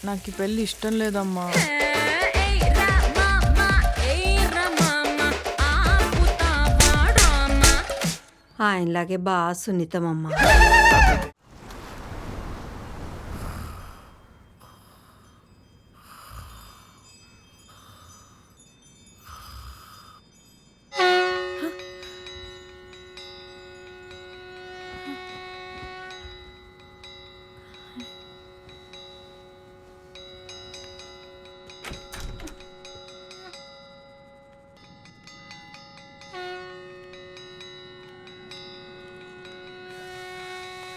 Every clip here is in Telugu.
నాకు ఈ పెళ్ళి ఇష్టం లేదమ్మా. ఆయనలాగే బాగా సున్నితమమ్మా.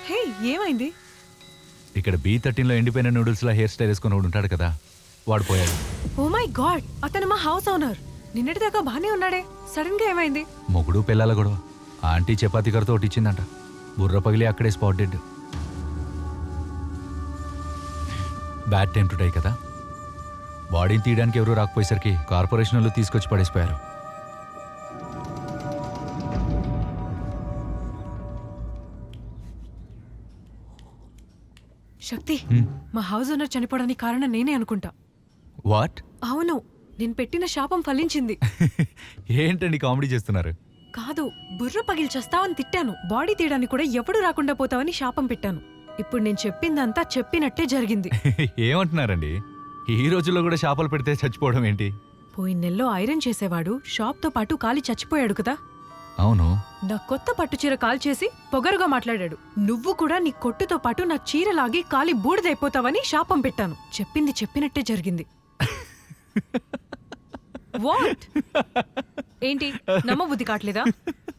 హే, ఏమైంది? ఇక్కడ B13లో ఎండిపోయిన నూడిల్స్ లా హెయిర్ స్టైల్ వేసుకుని ఉంటాడు కదా, వాడు పోయాడు. ఓ మై గాడ్, అతను మా హౌస్ ఓనర్. నిన్నటిదాకా బానే ఉన్నాడే, సడన్ గా ఏమైంది? మొగుడు పిల్లల గొడవ. ఆంటీ చపాతీ కర్రతో ఒకటి ఇచ్చిందంట, బుర్ర పగిలి అక్కడే spot dead. Bad time to die కదా. బాడీని తీయడానికి ఎవరు రాకపోయేసరికి కార్పొరేషన్ వాళ్ళు తీసుకొచ్చి పడేసిపోయారు. శక్తి, మా హౌస్ ఓనర్ చనిపోవడానికి కారణం నేనే అనుకుంటా. వాట్? అవును, నేను పెట్టిన శాపం ఫలించింది. ఏంటండి కామెడీ చేస్తున్నారు? కాదు, బుర్ర పగిల్చేస్తావని తిట్టాను. బాడీ తీయడానికి కూడా ఎప్పుడు రాకుండా పోతావని శాపం పెట్టాను. ఇప్పుడు నేను చెప్పిందంతా చెప్పినట్టే జరిగింది. ఏమంటున్నారండి? ఈ రోజుల్లో కూడా శాపాలు పెడితే చచ్చిపోవడం ఏంటి? పోయిన నెలలో ఐరన్ చేసేవాడు షాప్తో పాటు కాలి చచ్చిపోయాడు కదా. అవును. నా కొత్త పట్టుచీర కాల్చేసి పొగరుగా మాట్లాడాడు. నువ్వు కూడా నీ కొట్టుతో పాటు నా చీర లాగి కాలి బూడిదైపోతావని శాపం పెట్టాను. చెప్పింది చెప్పినట్టే జరిగింది. వాట్? ఏంటి, నమ్మబుద్ధి కావట్లేదా?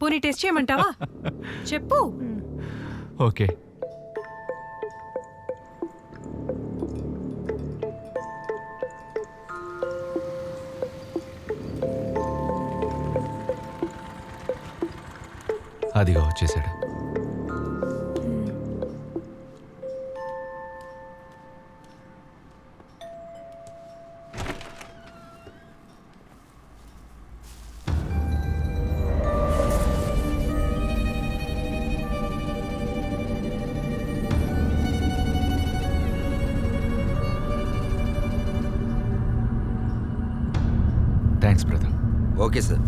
పోనీ టెస్ట్ చేయమంటావా? చెప్పు. ఓకే. అదిగో వచ్చేసాడు. Thanks brother. Okay sir.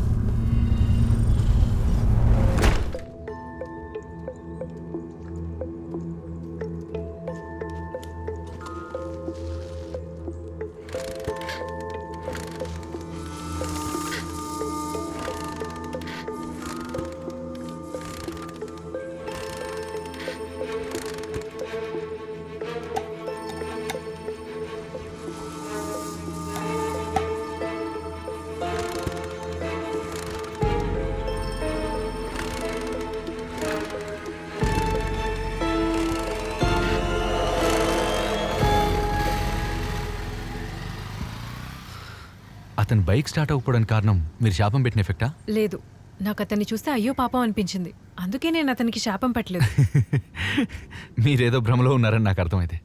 అతను బైక్ స్టార్ట్ అవ్వకపోవడానికి కారణం మీరు శాపం పెట్టిన ఎఫెక్టా? లేదు, నాకు అతన్ని చూస్తే అయ్యో పాపం అనిపించింది. అందుకే నేను అతనికి శాపం పెట్టలేదు. మీరేదో భ్రమలో ఉన్నారని నాకు అర్థమైంది.